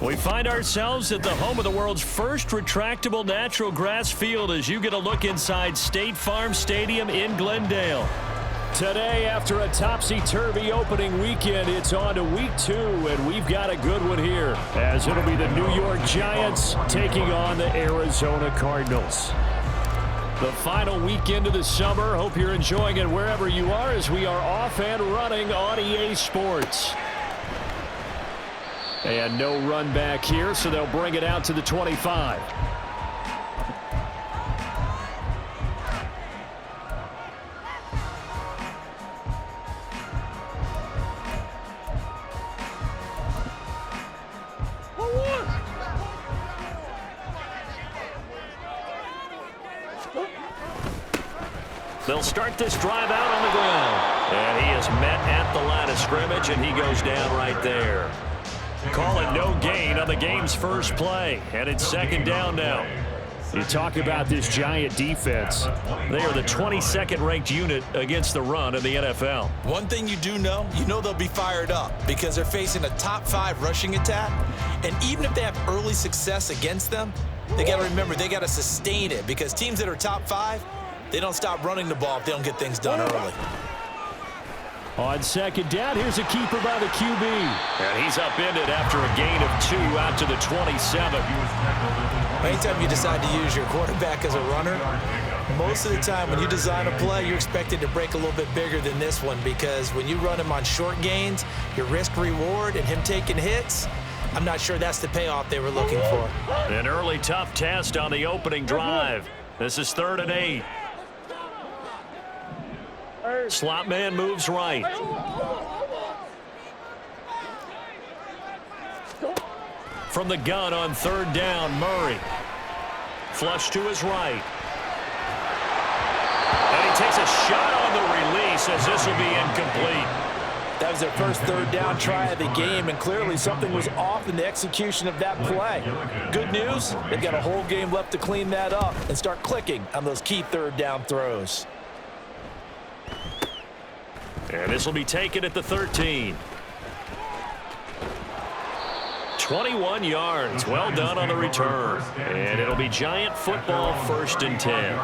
We find ourselves at the home of the world's first retractable natural grass field as you get a look inside State Farm Stadium in Glendale. Today, after a topsy-turvy opening weekend, it's on to week 2, and we've got a good one here, as it'll be the New York Giants taking on the Arizona Cardinals. The final weekend of the summer. Hope you're enjoying it wherever you are as we are off and running on EA Sports. And no run back here, so they'll bring it out to the 25. They'll start this drive out on the ground. And he is met at the line of scrimmage, and he goes down right there. Call it no gain on the game's first play, and it's second down now. You talk about this Giant defense. They are the 22nd ranked unit against the run in the NFL. One thing you do know, they'll be fired up because they're facing a top 5 rushing attack. And even if they have early success against them, they got to remember they got to sustain it because teams that are top 5, they don't stop running the ball if they don't get things done early. On second down, here's a keeper by the QB. And he's upended after a gain of 2 out to the 27. Anytime you decide to use your quarterback as a runner, most of the time when you design a play, you're expected to break a little bit bigger than this one because when you run him on short gains, your risk-reward and him taking hits, I'm not sure that's the payoff they were looking for. An early tough test on the opening drive. This is 3rd and 8. Slot man moves right. From the gun on 3rd down, Murray. Flush to his right. And he takes a shot on the release as this will be incomplete. That was their first 3rd down try of the game, and clearly something was off in the execution of that play. Good news, they've got a whole game left to clean that up and start clicking on those key 3rd down throws. And this will be taken at the 13. 21 yards. Well done on the return. And it'll be Giant football, 1st and 10.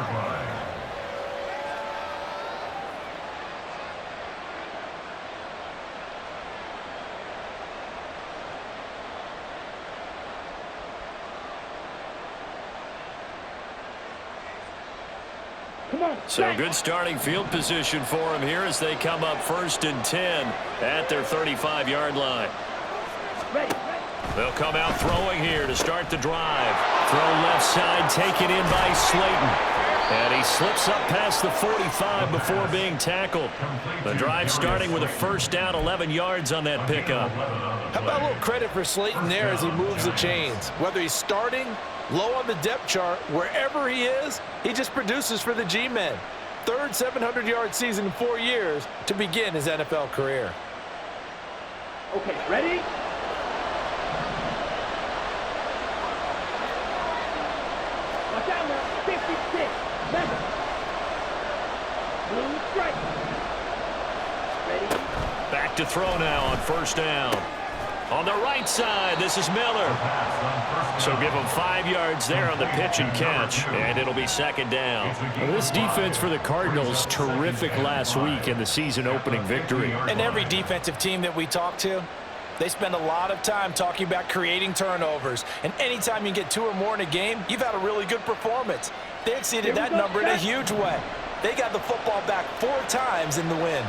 So good starting field position for him here as they come up 1st and 10 at their 35-yard line. They'll come out throwing here to start the drive. Throw left side taken in by Slayton. And he slips up past the 45 before being tackled. The drive starting with a 1st down, 11 yards on that pickup. How about a little credit for Slayton there as he moves the chains? Whether he's starting, low on the depth chart, wherever he is, he just produces for the G-men. 3rd 700-yard season in 4 years to begin his NFL career. Okay, ready? Watch out now, 56, 7. Blue strike. Ready? Back to throw now on 1st down. On the right side, this is Miller. So give him 5 yards there on the pitch and catch, and it'll be 2nd down. Well, this defense for the Cardinals, terrific last week in the season opening victory. And every defensive team that we talk to, they spend a lot of time talking about creating turnovers. And anytime you get 2 or more in a game, you've had a really good performance. They exceeded that number in a huge way. They got the football back 4 times in the win.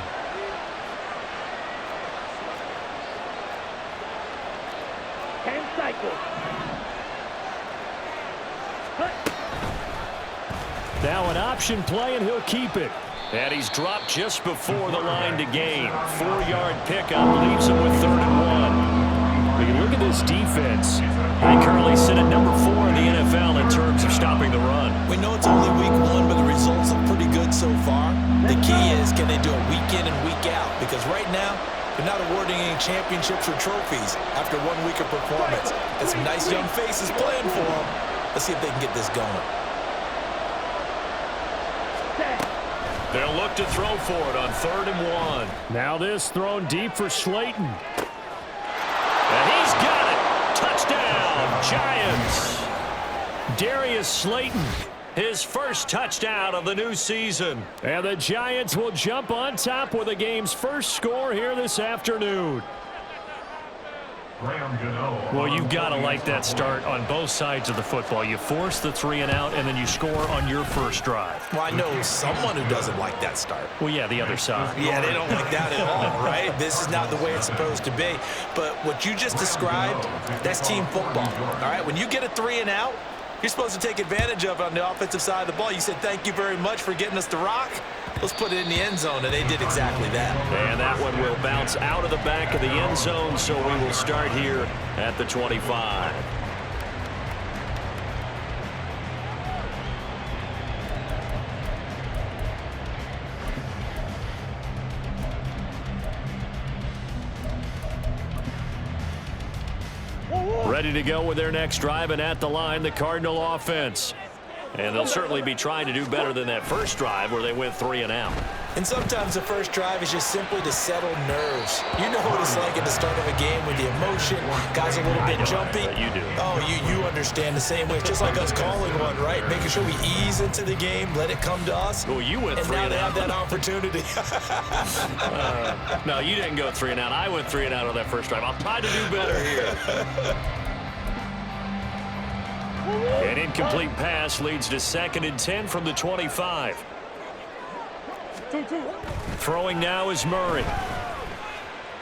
Now an option play, and he'll keep it. And he's dropped just before the line to gain. 4-yard pickup leaves him with 3rd and 1. When you look at this defense, they currently sit at number 4 in the NFL in terms of stopping the run. We know it's only week 1, but the results look pretty good so far. The key is, can they do it week in and week out? Because right now, they're not awarding any championships or trophies after 1 week of performance. Got some nice young faces playing for them. Let's see if they can get this going. They'll look to throw for it on 3rd and 1. Now this thrown deep for Slayton. And he's got it. Touchdown, Giants. Darius Slayton, his first touchdown of the new season. And the Giants will jump on top with the game's first score here this afternoon. Well, you've got to like that start on both sides of the football. You force the 3 and out, and then you score on your first drive. Well, I know someone who doesn't like that start. Well, yeah, the other side. Yeah, they don't like that at all, right? This is not the way it's supposed to be. But what you just described, that's team football, all right? When you get a 3 and out, you're supposed to take advantage of it on the offensive side of the ball. You said, thank you very much for getting us the rock. Let's put it in the end zone, and they did exactly that. And that one will bounce out of the back of the end zone, so we will start here at the 25. Ready to go with their next drive, and at the line, the Cardinal offense. And they'll certainly be trying to do better than that first drive where they went 3 and out. And sometimes the first drive is just simply to settle nerves. You know what it's like at the start of a game with the emotion, guys a little bit jumpy. You do. Oh, you understand the same way. It's just like us calling one, right? Making sure we ease into the game, let it come to us. Well, you went 3 and out. And now they have that opportunity. No, you didn't go 3 and out. I went 3 and out on that first drive. I'll try to do better here. An incomplete pass leads to 2nd and 10 from the 25. Throwing now is Murray.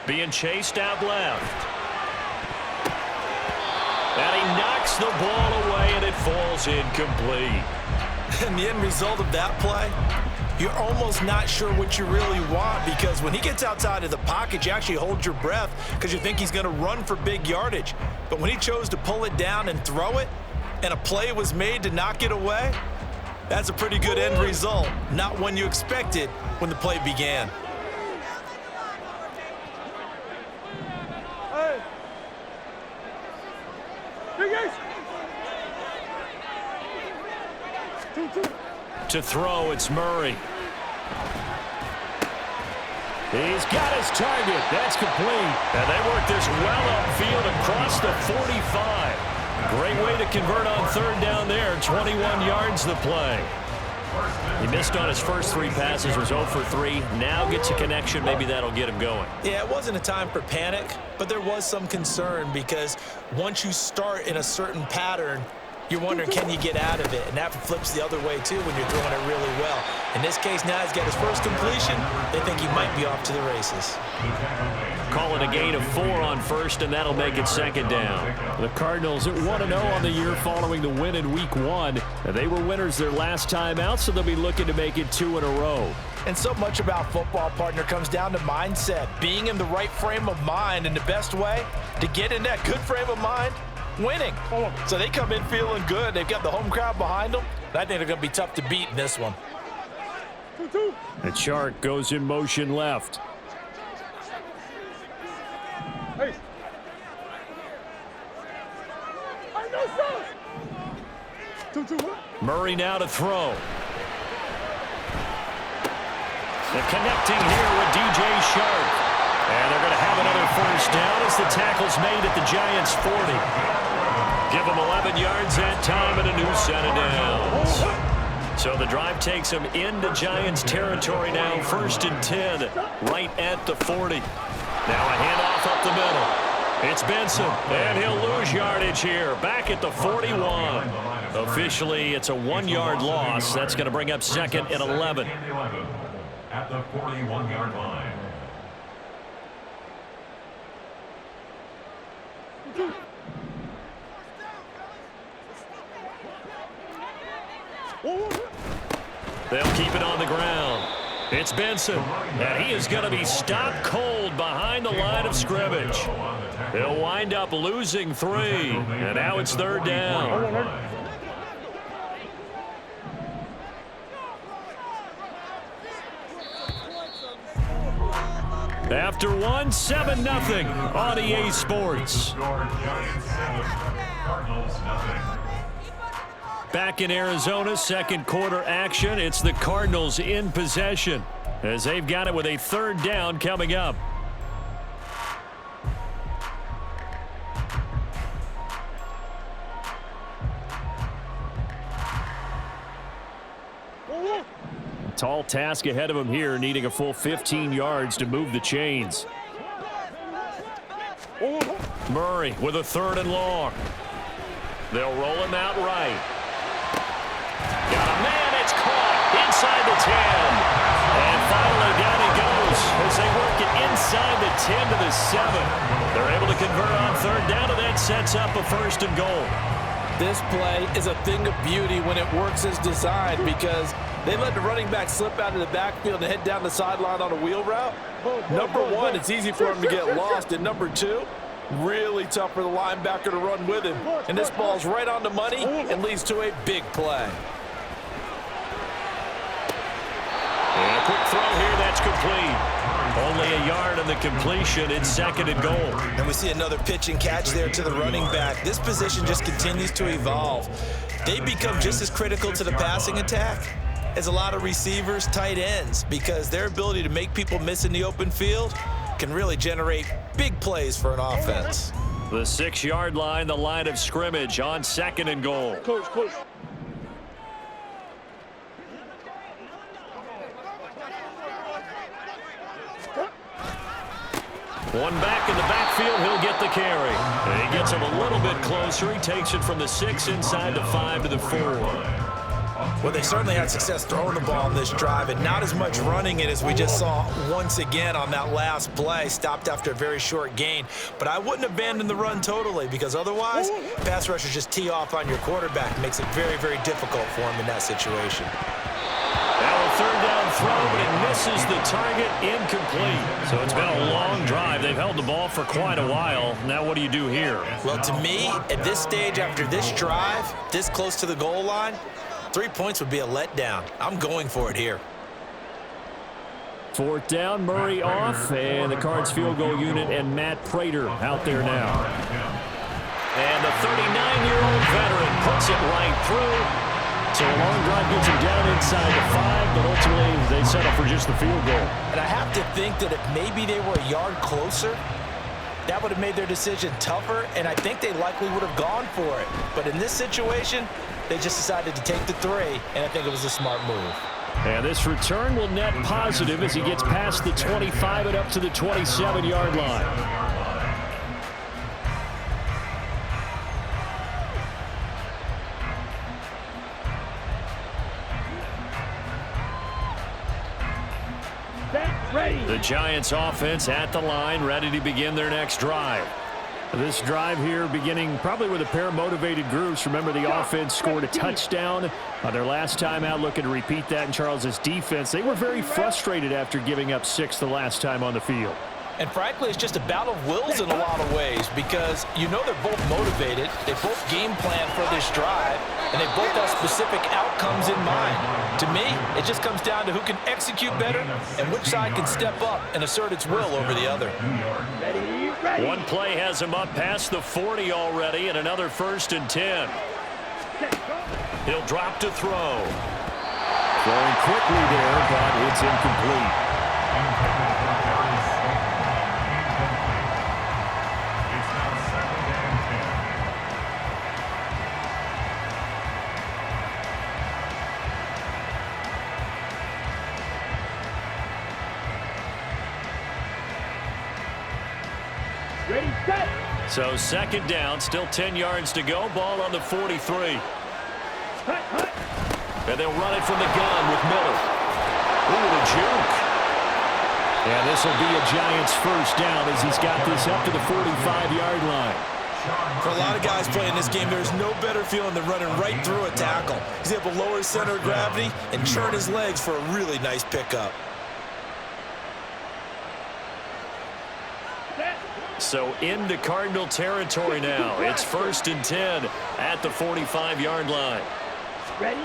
Being chased out left. And he knocks the ball away, and it falls incomplete. And the end result of that play, you're almost not sure what you really want, because when he gets outside of the pocket, you actually hold your breath because you think he's going to run for big yardage. But when he chose to pull it down and throw it, and a play was made to knock it away, that's a pretty good end result. Not one you expected when the play began. To throw, it's Murray. He's got his target. That's complete. And they work this well upfield across the 45. Great way to convert on 3rd down there. 21 yards the play. He missed on his first 3 passes, was 0 for 3. Now gets a connection. Maybe that'll get him going. Yeah, it wasn't a time for panic, but there was some concern because once you start in a certain pattern, you're wondering, can you get out of it? And that flips the other way, too, when you're throwing it really well. In this case, now he's got his first completion. They think he might be off to the races. Call it a gain of 4 on first, and that'll make it 2nd down. The Cardinals at 1-0 on the year following the win in Week 1. They were winners their last time out, so they'll be looking to make it 2 in a row. And so much about football, partner, comes down to mindset. Being in the right frame of mind, and the best way to get in that good frame of mind, winning. So they come in feeling good. They've got the home crowd behind them. I think they're going to be tough to beat in this one. The Chark goes in motion left. Murray now to throw. They're connecting here with DJ Chark. And they're going to have another first down as the tackle's made at the Giants' 40. Give them 11 yards that time and a new set of downs. So the drive takes them into Giants territory now. 1st and 10 right at the 40. Now a handoff up the middle. It's Benson, and he'll lose yardage here. Back at the 41. Officially, it's a 1-yard loss. That's going to bring up 2nd and 11. At the 41-yard line. They'll keep it on the ground. It's Benson, and he is going to be stopped cold behind the line of scrimmage. They'll wind up losing 3, and now it's 3rd down. After 1, 7-0 on EA Sports. Back in Arizona, 2nd quarter action. It's the Cardinals in possession as they've got it with a 3rd down coming up. Tall task ahead of him here, needing a full 15 yards to move the chains. Murray with a 3rd and long. They'll roll him out right. Got a man, it's caught inside the 10. And finally down he goes as they work it inside the 10 to the 7. They're able to convert on 3rd down, and that sets up a 1st and goal. This play is a thing of beauty when it works as designed because they let the running back slip out of the backfield and head down the sideline on a wheel route. Number one, it's easy for him to get lost. And number two, really tough for the linebacker to run with him. And this ball's right on the money and leads to a big play. And a quick throw here, that's complete. Only a yard on the completion. It's 2nd and goal. And we see another pitch and catch there to the running back. This position just continues to evolve. They become just as critical to the passing attack as a lot of receivers, tight ends, because their ability to make people miss in the open field can really generate big plays for an offense. The 6-yard line, the line of scrimmage on 2nd and goal. Coach. One back in the backfield, he'll get the carry. And he gets him a little bit closer. He takes it from the 6 inside the 5 to the 4. Well, they certainly had success throwing the ball in this drive and not as much running it as we just saw once again on that last play. Stopped after a very short gain. But I wouldn't abandon the run totally because otherwise, pass rushers just tee off on your quarterback. Makes it very, very difficult for him in that situation. Now a 3rd down throw, but it misses the target, incomplete. So it's been a long drive. They've held the ball for quite a while. Now what do you do here? Well, to me, at this stage after this drive, this close to the goal line, 3 points would be a letdown. I'm going for it here. 4th down, Murray off, and the Cards field goal unit and Matt Prater out there now. And the 39-year-old veteran puts it right through. So a long drive gets him down inside the 5, but ultimately they settle for just the field goal. And I have to think that if maybe they were a yard closer, that would have made their decision tougher, and I think they likely would have gone for it. But in this situation, they just decided to take the 3, and I think it was a smart move. And this return will net positive as he gets past the 25 and up to the 27-yard line. The Giants offense at the line, ready to begin their next drive. This drive here beginning probably with a pair of motivated groups. Remember, the offense scored a touchdown on their last time out. Looking to repeat that in Charles's defense. They were very frustrated after giving up 6 the last time on the field. And frankly, it's just a battle of wills in a lot of ways because you know they're both motivated. They both game plan for this drive, and they both have specific outcomes in mind. To me, it just comes down to who can execute better and which side can step up and assert its will over the other. Ready. One play has him up past the 40 already, and another 1st and 10. He'll drop to throw. Throwing quickly there, but it's incomplete. Ready, set. So 2nd down, still 10 yards to go. Ball on the 43. Hut. And they'll run it from the gun with Miller. Ooh, the juke. And this will be a Giants 1st down as he's got this up to the 45-yard line. For a lot of guys playing this game, there's no better feeling than running right through a tackle. He's able to lower his center of gravity and churn his legs for a really nice pickup. So into Cardinal territory now. It's 1st and 10 at the 45-yard line. Ready.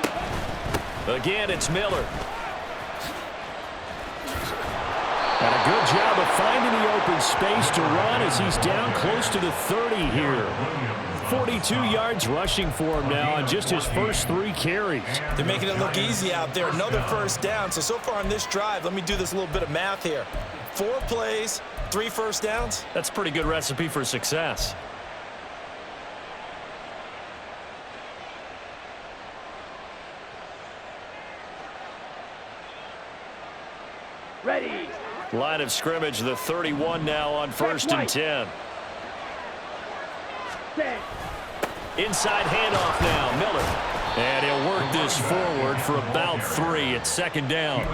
Again, it's Miller. And a good job of finding the open space to run as he's down close to the 30 here. 42 yards rushing for him now on just his first 3 carries. They're making it look easy out there. Another 1st down. So far on this drive, let me do this little bit of math here. 4 plays, 3 1st downs. That's a pretty good recipe for success. Ready. Line of scrimmage, the 31 now on 1st and 10. Set. Inside handoff now, Miller. And he'll work this forward for about 3. It's 2nd down.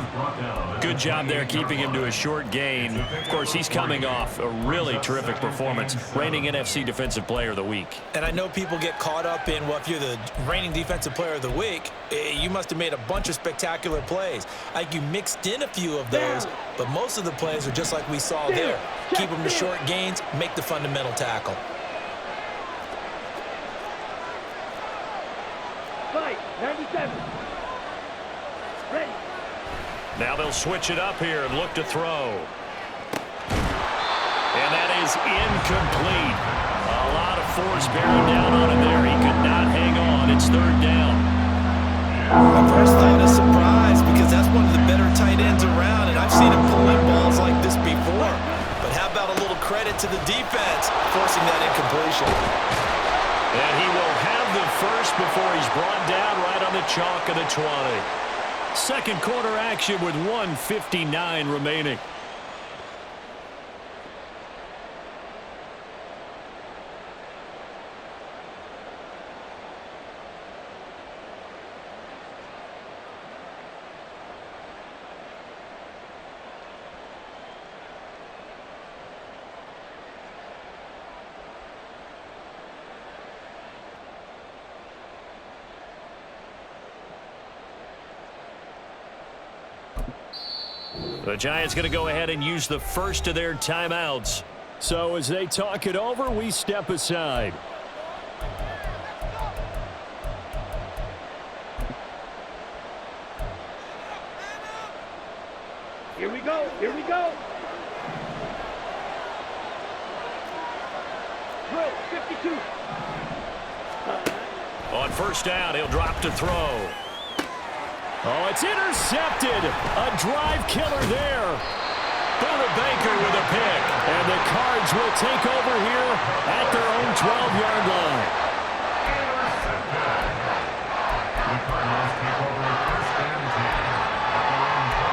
Good job there keeping him to a short gain. Of course, he's coming off a really terrific performance, reigning NFC Defensive Player of the Week. And I know people get caught up in, well, if you're the reigning Defensive Player of the Week, you must have made a bunch of spectacular plays. Like you mixed in a few of those, but most of the plays are just like we saw there. Keep them to short gains, make the fundamental tackle. Fight. 97. Ready. Now they'll switch it up here and look to throw. And that is incomplete. A lot of force bearing down on him there. He could not hang on. It's 3rd down. My first thought is surprise because that's one of the better tight ends around, and I've seen him pull in balls like this before. But how about a little credit to the defense forcing that incompletion? And he will have the first before he's brought down right on the chalk of the 20. 2nd quarter action with 1:59 remaining. The Giants going to go ahead and use the first of their timeouts. So as they talk it over, we step aside. Here we go. Here we go. Throw. 52. On 1st down, he'll drop to throw. Oh, it's intercepted. A drive killer there. Buda Baker with a pick. And the Cards will take over here at their own 12-yard line. The Cardinals take over 1st and 10 at their own 12-yard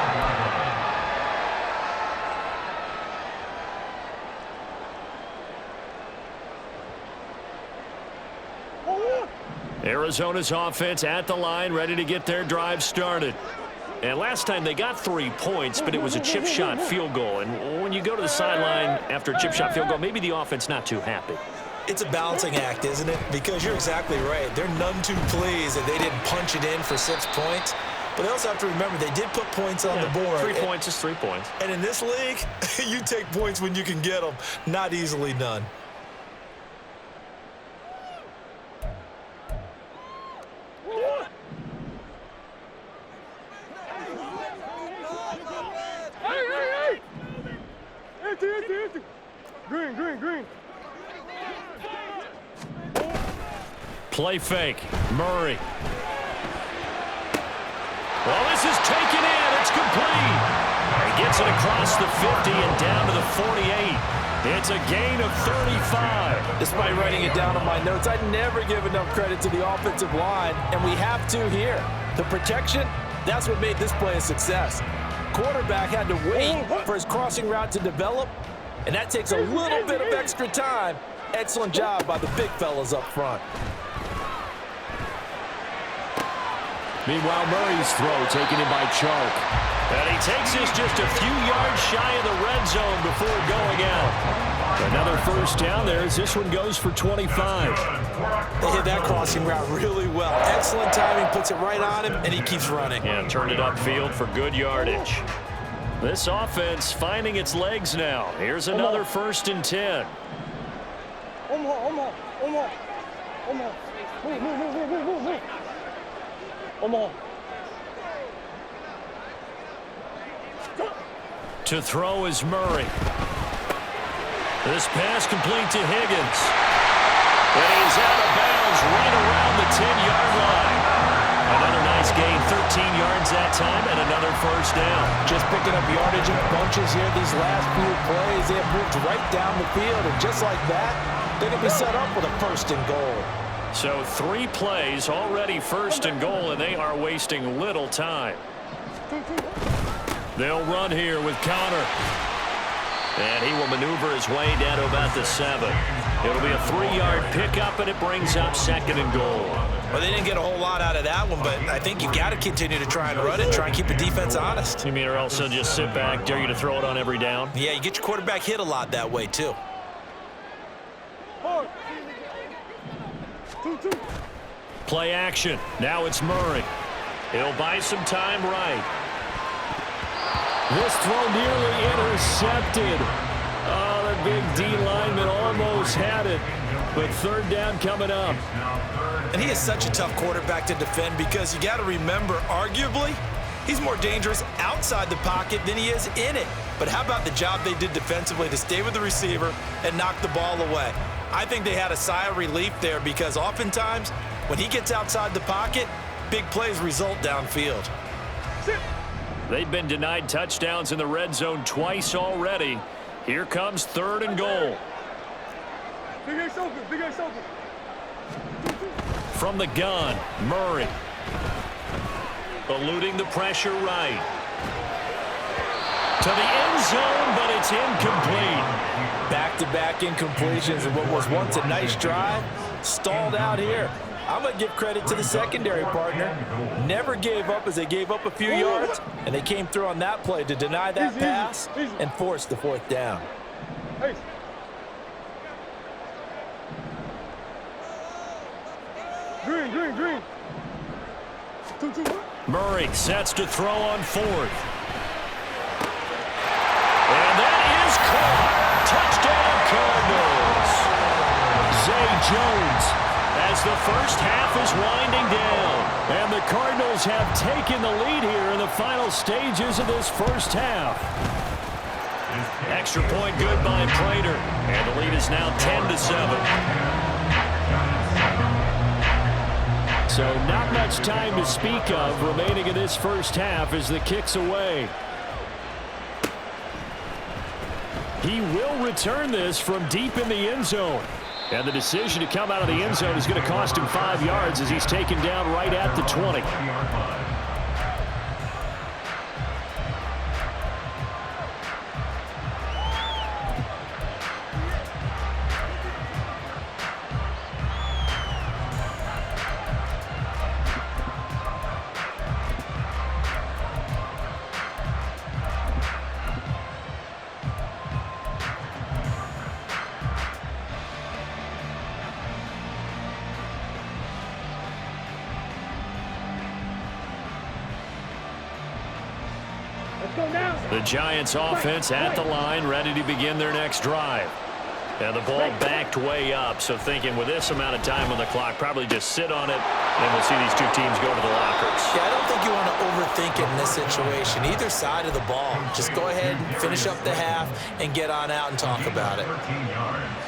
line. Arizona's offense at the line, ready to get their drive started. And last time they got 3 points, but it was a chip shot field goal. And when you go to the sideline after a chip shot field goal, maybe the offense not too happy. It's a balancing act, isn't it? Because you're exactly right. They're none too pleased that they didn't punch it in for 6 points. But they also have to remember they did put points on the board. 3 points is 3 points. And in this league, you take points when you can get them. Not easily done. Green. Play fake. Murray. Well, this is taken in. It's complete. He gets it across the 50 and down to the 48. It's a gain of 35. Despite writing it down on my notes, I never give enough credit to the offensive line, and we have to here. The protection, that's what made this play a success. Quarterback had to wait for his crossing route to develop, and that takes a little bit of extra time. Excellent job by the big fellas up front. Meanwhile, Murray's throw taken in by Chark. And he takes this just a few yards shy of the red zone before going out. Another 1st down there as this one goes for 25. They hit that crossing route really well. Excellent timing, puts it right on him, and he keeps running. Yeah, turn it upfield for good yardage. This offense finding its legs now. Here's another 1st and 10. To throw is Murray. This pass complete to Higgins. And he's out of bounds right around the 10-yard line. Another nice gain, 13 yards that time, and another 1st down. Just picking up yardage in bunches here these last few plays. They have moved right down the field, and just like that, they're going to be set up with a 1st and goal. So 3 plays, already 1st and goal, and they are wasting little time. They'll run here with Connor. And he will maneuver his way down to about the 7. It'll be a 3-yard pickup, and it brings up 2nd and goal. Well, they didn't get a whole lot out of that one, but I think you got to continue to try and run it, try and keep the defense honest. You mean or else they'll just sit back, dare you to throw it on every down? Yeah, you get your quarterback hit a lot that way, too. 2-2. Play action. Now it's Murray. He'll buy some time right. This throw nearly intercepted. Oh, the big D lineman almost had it. But 3rd down coming up. And he is such a tough quarterback to defend because you got to remember, arguably, he's more dangerous outside the pocket than he is in it. But how about the job they did defensively to stay with the receiver and knock the ball away? I think they had a sigh of relief there because oftentimes when he gets outside the pocket, big plays result downfield. They've been denied touchdowns in the red zone twice already. Here comes 3rd and goal. Big Ace open. Big Ace open. From the gun, Murray. Eluding the pressure right. To the end zone, but it's incomplete. Back-to-back incompletions of what was once a nice drive. Stalled out here. I'm going to give credit to the secondary partner. Never gave up as they gave up a few yards, and they came through on that play to deny that pass and force the 4th down. Green. 2-2. Murray sets to throw on 4th. And that is caught. Touchdown Cardinals. Zay Jones as the first half is winding down. And the Cardinals have taken the lead here in the final stages of this first half. Extra point good by Prater. And the lead is now 10-7. So not much time to speak of remaining in this first half as the kick's away. He will return this from deep in the end zone. And the decision to come out of the end zone is going to cost him 5 yards as he's taken down right at the 20. The Giants offense at the line, ready to begin their next drive. And the ball backed way up, so thinking with this amount of time on the clock, probably just sit on it, and we'll see these two teams go to the lockers. Yeah, I don't think you want to overthink it in this situation. Either side of the ball. Just go ahead and finish up the half and get on out and talk about it.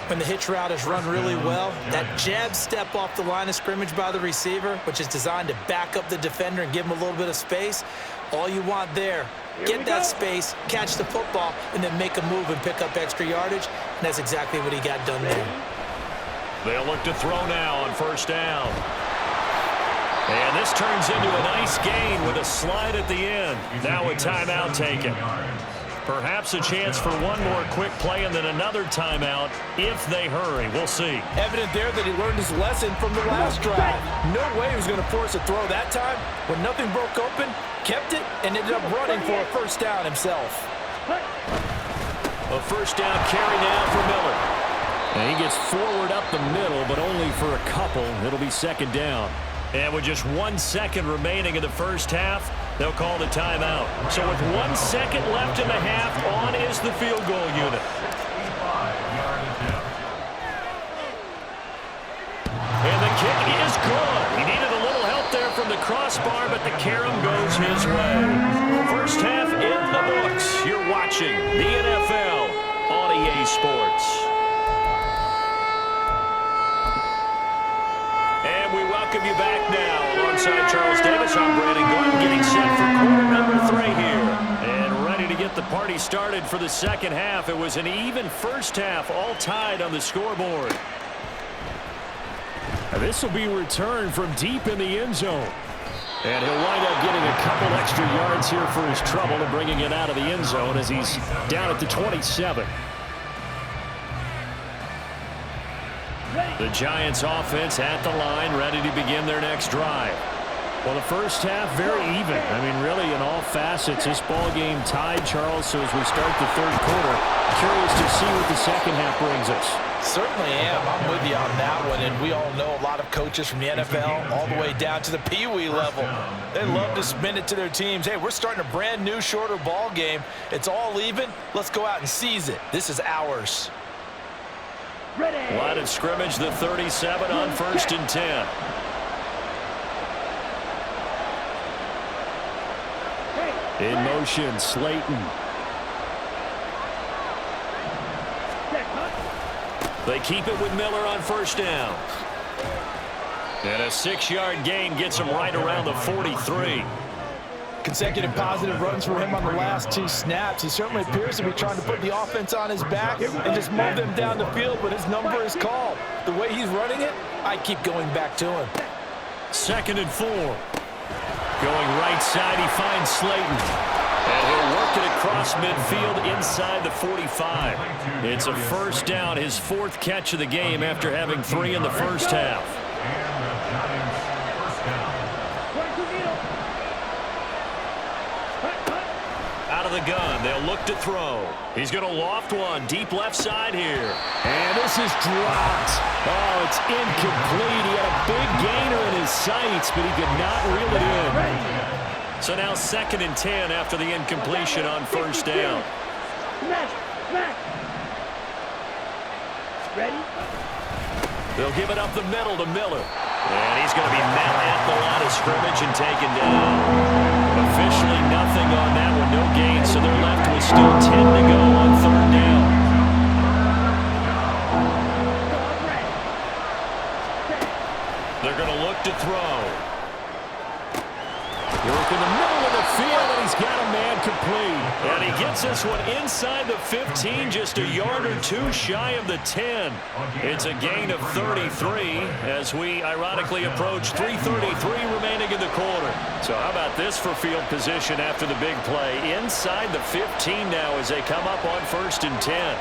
When the hitch route is run really well, that jab step off the line of scrimmage by the receiver, which is designed to back up the defender and give him a little bit of space, all you want there, get that space, catch the football, and then make a move and pick up extra yardage. And that's exactly what he got done there. They'll look to throw now on first down. And this turns into a nice gain with a slide at the end. Now a timeout taken. Perhaps a chance for one more quick play and then another timeout if they hurry. We'll see. Evident there that he learned his lesson from the last drive. No way he was going to force a throw that time. When nothing broke open, kept it, and ended up running for a first down himself. A first down carry now for Miller. And he gets forward up the middle, but only for a couple. It'll be second down. And with just 1 second remaining in the first half, they'll call the timeout. So with 1 second left in the half, on is the field goal unit. And the kick is good. He needed a little help there from the crossbar, but the carom goes his way. First half in the books. You're watching the NFL on EA Sports. And we welcome you back now. Alongside Charles Davis, I'm Brandon Gordon, getting set for quarter number 3 here. And ready to get the party started for the second half. It was an even first half, all tied on the scoreboard. This will be returned from deep in the end zone. And he'll wind up getting a couple extra yards here for his trouble and bringing it out of the end zone as he's down at the 27. The Giants offense at the line, ready to begin their next drive. Well, the first half, very even. I mean, really, in all facets, this ball game tied, Charles. So as we start the third quarter, curious to see what the second half brings us. Certainly am. I'm with you on that one. And we all know a lot of coaches from the NFL all the way down to the Pee-wee level. They love to spin it to their teams. Hey, we're starting a brand new, shorter ball game. It's all even. Let's go out and seize it. This is ours. Line of scrimmage, the 37 on 1st and 10. In motion, Slayton. They keep it with Miller on 1st down. And a 6-yard gain gets him right around the 43. Consecutive positive runs for him on the last 2 snaps. He certainly appears to be trying to put the offense on his back and just move them down the field, but his number is called. The way he's running it, I keep going back to him. 2nd and 4. Going right side, he finds Slayton. And he'll work it across midfield inside the 45. It's a 1st down, his 4th catch of the game after having 3 in the first half. And the Giants first down. Out of the gun, they'll look to throw. He's going to loft one deep left side here. And this is dropped. Oh, it's incomplete. He had a big gainer in his sights, but he could not reel it in. So now 2nd and 10 after the incompletion on 1st down. Ready? They'll give it up the middle to Miller. And he's going to be met at the line of scrimmage and taken down. Officially nothing on that one, no gain, so they're left with still 10 to go on 3rd down. They're going to look to throw. They work in the middle of the field, and he's got a man complete. And he gets this one inside the 15, just a yard or 2 shy of the 10. It's a gain of 33 as we ironically approach 3:33 remaining in the quarter. So how about this for field position after the big play? Inside the 15 now as they come up on 1st and 10.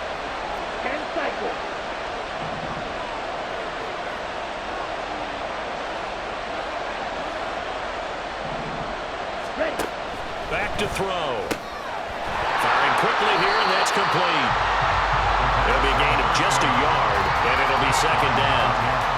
10 cycle. Back to throw. Firing quickly here, and that's complete. It'll be a gain of just a yard, and it'll be 2nd down.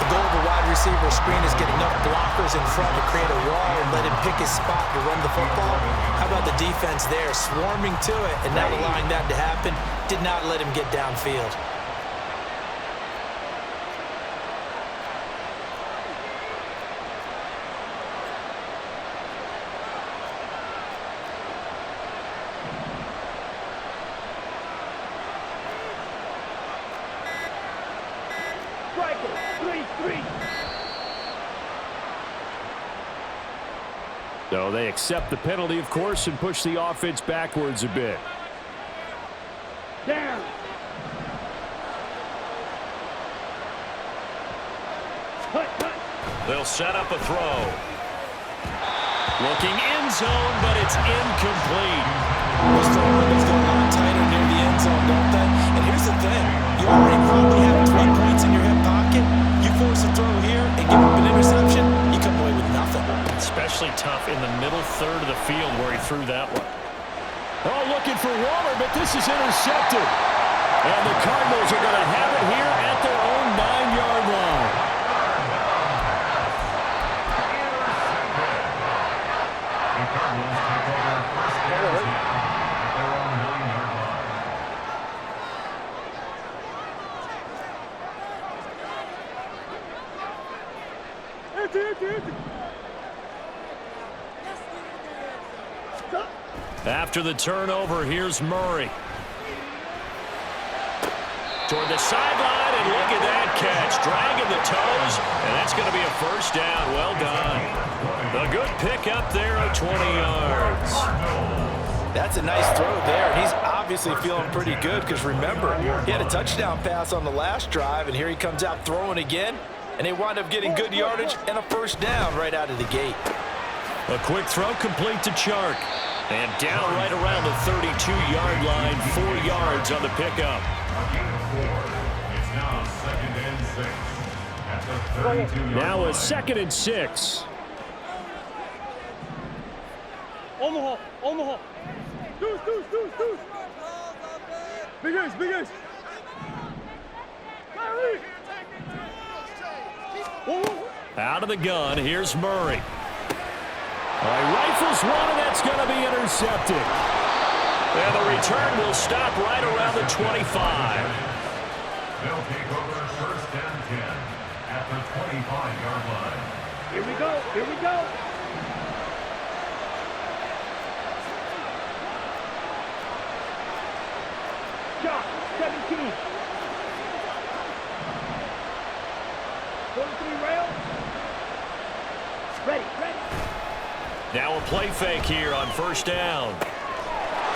The goal of a wide receiver screen is get enough blockers in front to create a wall and let him pick his spot to run the football. How about the defense there, swarming to it and not allowing that to happen? Did not let him get downfield. So they accept the penalty, of course, and push the offense backwards a bit. Down. They'll set up a throw. Looking end zone, but it's incomplete. Those throw windows go a lot tighter near the end zone, don't they? And here's the thing. You already probably have 3 points in your hip pocket. You force a throw here and give up an interception, you come away with nothing. Especially tough in the middle third of the field where he threw that one. Oh, looking for Waller, but this is intercepted. And the Cardinals are going to have it here at their own 9-yard line. The Cardinals take over 1st down at their own 9-yard line. After the turnover, here's Murray. Toward the sideline, and look at that catch. Dragging the toes, and that's going to be a 1st down. Well done. A good pick up there of 20 yards. That's a nice throw there, and he's obviously feeling pretty good because, remember, he had a touchdown pass on the last drive, and here he comes out throwing again, and they wind up getting good yardage and a 1st down right out of the gate. A quick throw complete to Chark. And down right around the 32-yard line, 4 yards on the pickup. It's now 2nd and 6 at the 32-yard Now a line. 2nd and 6. Omaha, Omaha. Deuce. Big ace. Out of the gun, here's Murray. Rifles one, and that's going to be intercepted. And the return will stop right around the 25. They'll take over 1st and 10 at the 25-yard line. Here we go. Shot, 17. 43 rail. Ready. Now a play fake here on 1st down.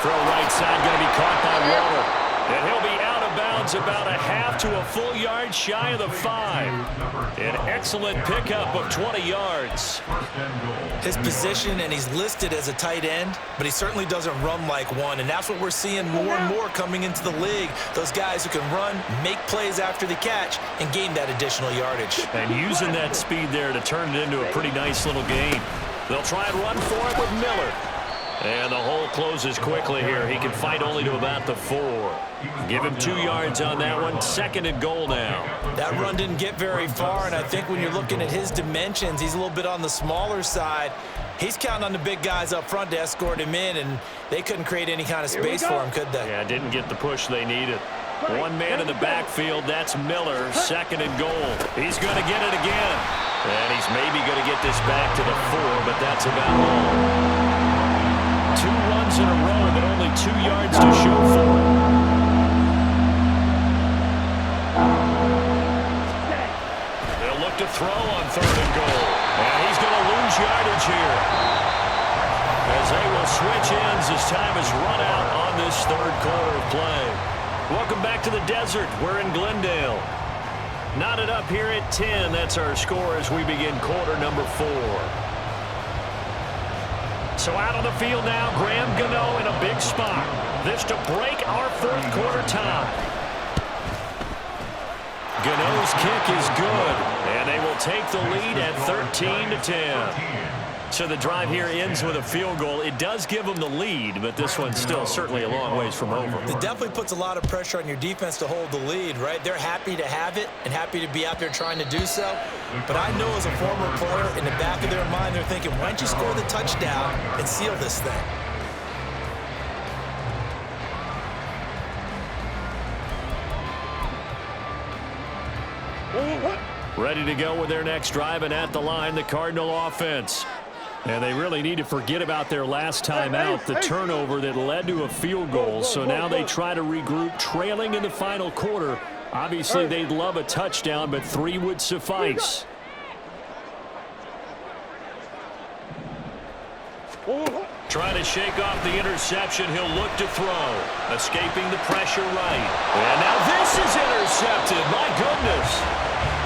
Throw right side, going to be caught by Waller. And he'll be out of bounds about a half to a full yard shy of the 5. An excellent pickup of 20 yards. His position, and he's listed as a tight end, but he certainly doesn't run like one, and that's what we're seeing more and more coming into the league. Those guys who can run, make plays after the catch, and gain that additional yardage. And using that speed there to turn it into a pretty nice little game. They'll try and run for it with Miller. And the hole closes quickly here. He can fight only to about the 4. Give him 2 yards on that one. 2nd and goal now. That run didn't get very far, and I think when you're looking at his dimensions, he's a little bit on the smaller side. He's counting on the big guys up front to escort him in, and they couldn't create any kind of space for him, could they? Yeah, didn't get the push they needed. One man in the backfield, that's Miller, 2nd and goal. He's going to get it again. And he's maybe going to get this back to the 4, but that's about all. 2 runs in a row, but only 2 yards to show for it. They'll look to throw on 3rd and goal. And he's going to lose yardage here, as they will switch ends as time is run out on this 3rd quarter of play. Welcome back to the desert. We're in Glendale. Knotted up here at 10. That's our score as we begin quarter number 4. So out on the field now, Graham Gano in a big spot. This to break our 4th quarter tie. Gano's kick is good, and they will take the lead at 13-10. So the drive here ends with a field goal. It does give them the lead, but this one's still certainly a long ways from over. It definitely puts a lot of pressure on your defense to hold the lead, right? They're happy to have it and happy to be out there trying to do so. But I know as a former player, in the back of their mind, they're thinking, why don't you score the touchdown and seal this thing? Ready to go with their next drive, and at the line, the Cardinal offense. And they really need to forget about their last time out, the turnover that led to a field goal. So now they try to regroup, trailing in the final quarter. Obviously, they'd love a touchdown, but 3 would suffice. Trying to shake off the interception. He'll look to throw. Escaping the pressure right. And now this is intercepted. My goodness.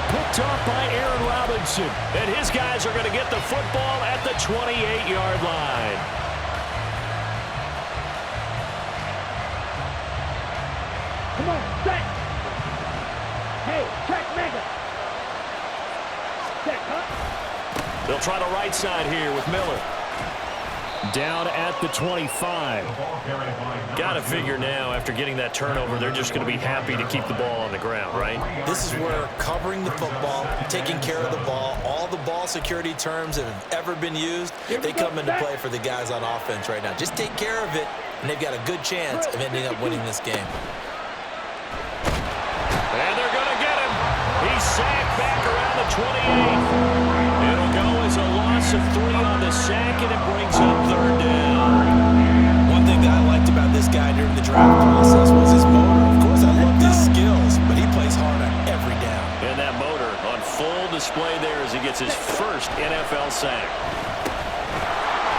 Picked off by Aaron Robinson. And his guys are going to get the football at the 28-yard line. Come on, set. Hey, check Mega. Set, huh? They'll try the right side here with Miller. Down at the 25. Got to figure now, after getting that turnover, they're just going to be happy to keep the ball on the ground, right? This is where covering the football, taking care of the ball, all the ball security terms that have ever been used, they come into play for the guys on offense right now. Just take care of it, and they've got a good chance of ending up winning this game. And they're going to get him. He's sacked back around the 28. It'll go as a loss of 3 on the sack, and it brings up 3rd down. One thing that I liked about this guy during the draft process was his motor. Of course, I love his skills, but he plays hard on every down. And that motor on full display there as he gets his first NFL sack.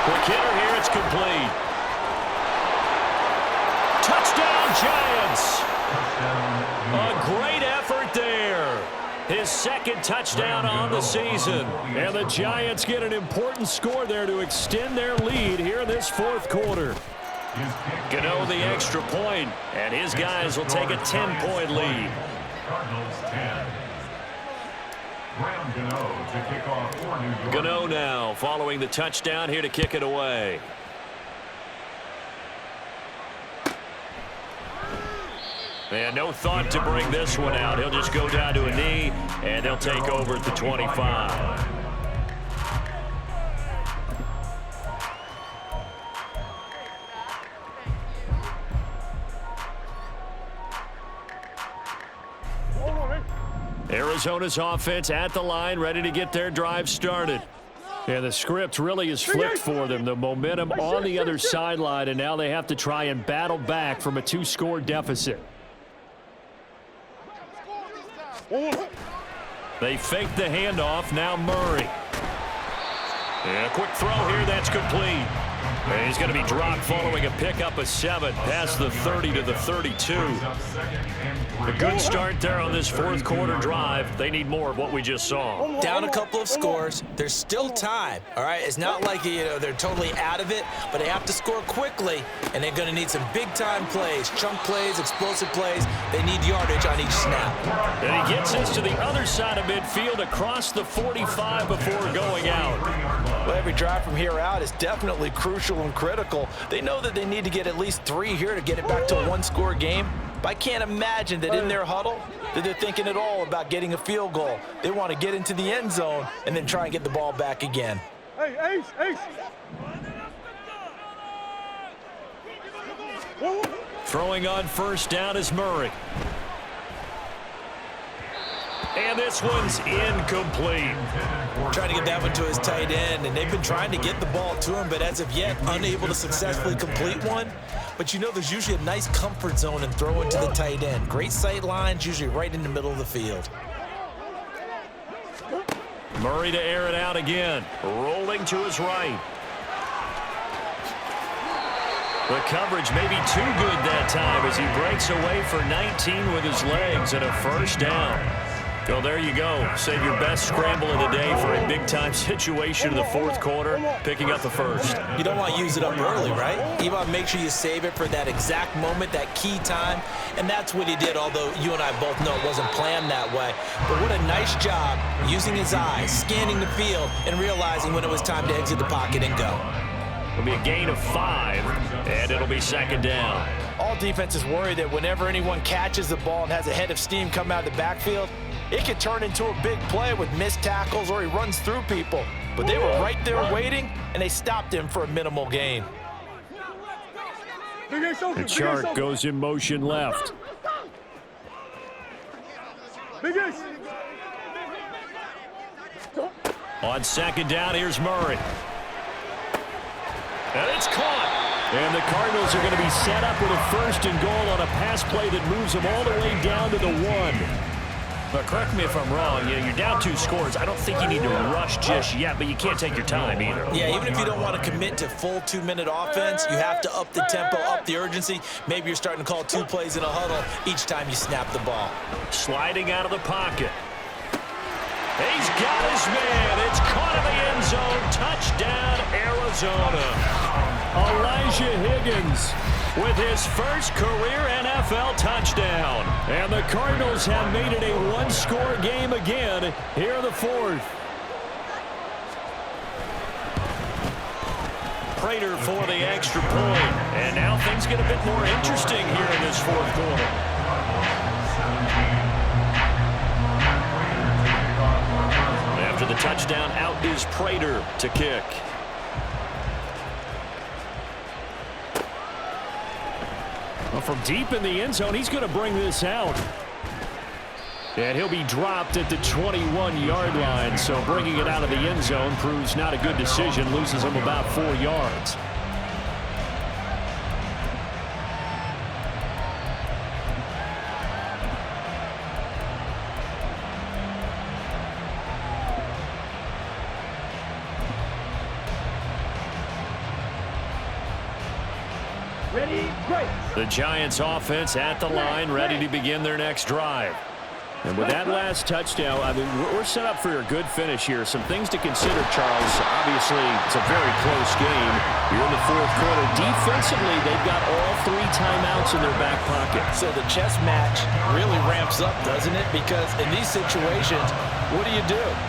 Quick hitter here, it's complete. Touchdown, Giants! A great effort there. His second touchdown on the season. And the Giants get an important score there to extend their lead here in this fourth quarter. Gano the extra point, and his guys will take a 10-point lead. Cardinals 10. Graham Gano to kick off for New York. Gano now following the touchdown here to kick it away. And no thought to bring this one out. He'll just go down to a knee, and they'll take over at the 25. Arizona's offense at the line, ready to get their drive started. And the script really is flipped for them. The momentum on the other sideline, and now they have to try and battle back from a 2-score deficit. They fake the handoff. Now Murray. And a quick throw here. That's complete. And he's going to be dropped following a pickup of 7 past the 30 to the 32. A good start there on this fourth quarter drive. They need more of what we just saw. Down a couple of scores. There's still time, all right? It's not like, they're totally out of it, but they have to score quickly, and they're going to need some big-time plays, chunk plays, explosive plays. They need yardage on each snap. And he gets this to the other side of midfield across the 45 before going out. Well, every drive from here out is definitely crucial and critical. They know that they need to get at least 3 here to get it back to a 1-score game. But I can't imagine that in their huddle that they're thinking at all about getting a field goal. They want to get into the end zone and then try and get the ball back again. Hey, Ace, Ace. Throwing on first down is Murray. And this one's incomplete. Trying to get that one to his tight end, and they've been trying to get the ball to him, but as of yet, unable to successfully complete one. But there's usually a nice comfort zone in throwing to the tight end. Great sight lines, usually right in the middle of the field. Murray to air it out again. Rolling to his right. The coverage may be too good that time as he breaks away for 19 with his legs and a first down. Well, there you go. Save your best scramble of the day for a big-time situation in the fourth quarter, picking up the first. You don't want to use it up early, right? You want to make sure you save it for that exact moment, that key time, and that's what he did, although you and I both know it wasn't planned that way. But what a nice job using his eyes, scanning the field, and realizing when it was time to exit the pocket and go. It'll be a gain of 5, and it'll be second down. All defenses worry that whenever anyone catches the ball and has a head of steam come out of the backfield, it could turn into a big play with missed tackles or he runs through people. But they were right there waiting, and they stopped him for a minimal gain. The chart goes in motion left. On second down, here's Murray. And it's caught. And the Cardinals are going to be set up with a first and goal on a pass play that moves them all the way down to the 1. But correct me if I'm wrong, you're down 2 scores. I don't think you need to rush just yet, but you can't take your time either. Yeah, even if you don't want to commit to full 2-minute offense, you have to up the tempo, up the urgency. Maybe you're starting to call 2 plays in a huddle each time you snap the ball. Sliding out of the pocket. He's got his man. It's caught in the end zone. Touchdown, Arizona. Elijah Higgins with his first career NFL touchdown. And the Cardinals have made it a 1-score game again here in the fourth. Prater for the extra point. And now things get a bit more interesting here in this fourth quarter. After the touchdown, out is Prater to kick. Well, from deep in the end zone, he's going to bring this out. And he'll be dropped at the 21-yard line, so bringing it out of the end zone proves not a good decision, loses him about 4 yards. Ready, great. The Giants offense at the line, ready to begin their next drive. And with that last touchdown, I mean, we're set up for a good finish here. Some things to consider, Charles. Obviously, it's a very close game. You're in the fourth quarter. Defensively, they've got all 3 timeouts in their back pocket. So the chess match really ramps up, doesn't it? Because in these situations, what do?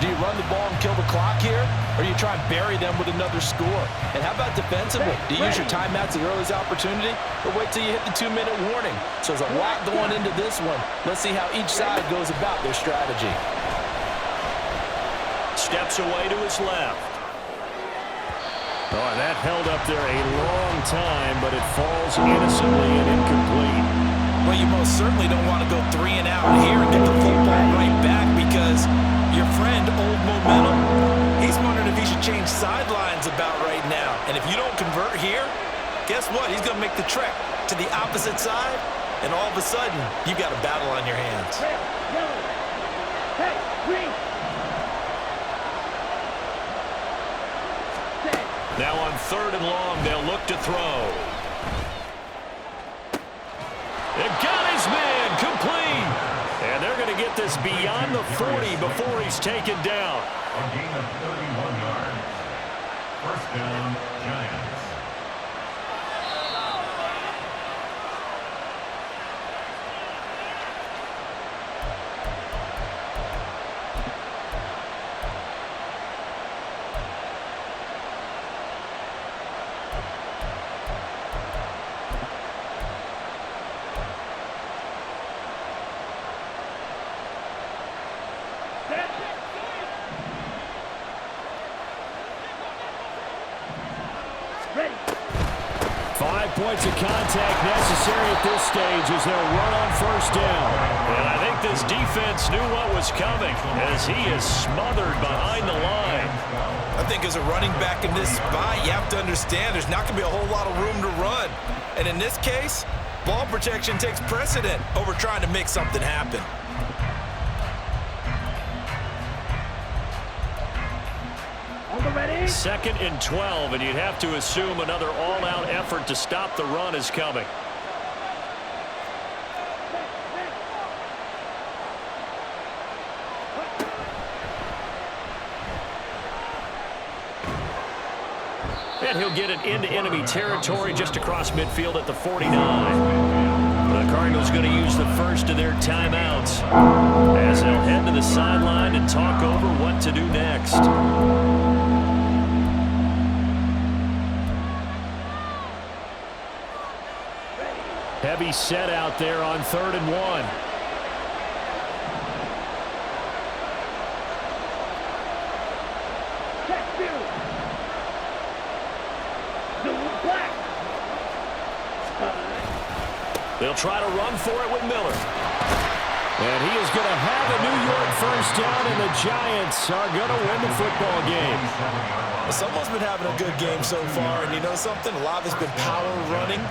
Do you run the ball and kill the clock here? Or do you try and bury them with another score? And how about defensively? Do you use your timeouts at the earliest opportunity? Or wait till you hit the 2-minute warning? So there's a lot going into this one. Let's see how each side goes about their strategy. Steps away to his left. Oh, that held up there a long time, but it falls innocently and incomplete. Well, you most certainly don't want to go 3 and out here and get the football right back because your friend, Old Momentum, he's wondering if he should change sidelines about right now. And if you don't convert here, guess what? He's going to make the trek to the opposite side, and all of a sudden, you've got a battle on your hands. Red, yellow. Hey, green. Set. Now on 3rd and long, they'll look to throw. It got his man complete. And they're going to get this beyond the 40 before he's taken down. A gain of 31 yards. First down, Giants. Ready. 5 points of contact necessary at this stage as they'll run on 1st down. And I think this defense knew what was coming as he is smothered behind the line. I think as a running back in this spot, you have to understand there's not going to be a whole lot of room to run. And in this case, ball protection takes precedent over trying to make something happen. On the ready. 2nd and 12, and you'd have to assume another all-out effort to stop the run is coming. And he'll get it into enemy territory just across midfield at the 49. The Cardinals going to use the first of their timeouts as they'll head to the sideline and talk over what to do next. Heavy set out there on 3rd and 1. Check 2. Blue, black. They'll try to run for it with Miller. And he is going to have a New York 1st down, and the Giants are going to win the football game. Well, someone's been having a good game so far, and you know something? A lot of it's been power running.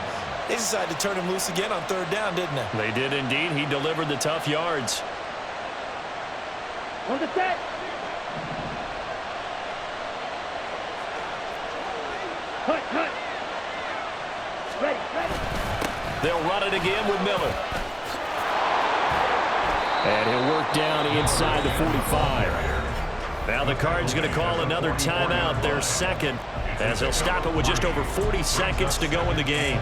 They decided to turn him loose again on 3rd down, didn't they? They did indeed. He delivered the tough yards. On the set. Cut. Ready. They'll run it again with Miller. And he'll work down inside the 45. Now the Cards going to call another timeout, their 2nd, as they'll stop it with just over 40 seconds to go in the game.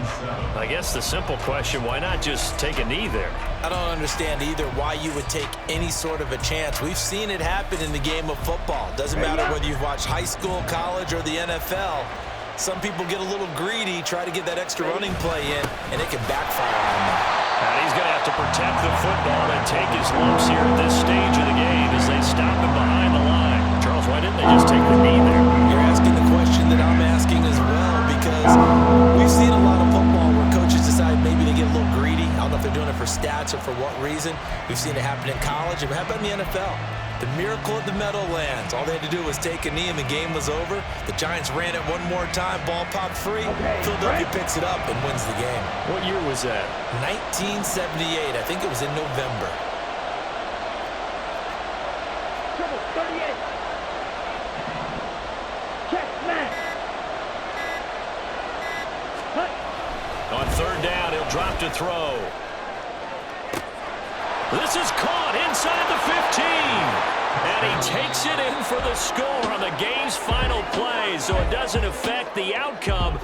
I guess the simple question, why not just take a knee there? I don't understand either why you would take any sort of a chance. We've seen it happen in the game of football. Doesn't matter whether you've watched high school, college, or the NFL. Some people get a little greedy, try to get that extra running play in, and it can backfire on them. And he's going to have to protect the football and take his lumps here at this stage of the game as they stop him behind the line. Charles, why didn't they just take the knee there? You're asking the question that I'm asking as well, because we've seen a lot of football where coaches decide maybe they get a little greedy. I don't know if they're doing it for stats or for what reason. We've seen it happen in college. It happened in the NFL. The miracle of the Meadowlands. All they had to do was take a knee and the game was over. The Giants ran it one more time. Ball popped free. Philadelphia picks it up and wins the game. What year was that? 1978. I think it was in November. Triple 38. Check smash. Cut. On 3rd down, he'll drop to throw. This is caught inside the 15. And he takes it in for the score on the game's final play, so it doesn't affect the outcome.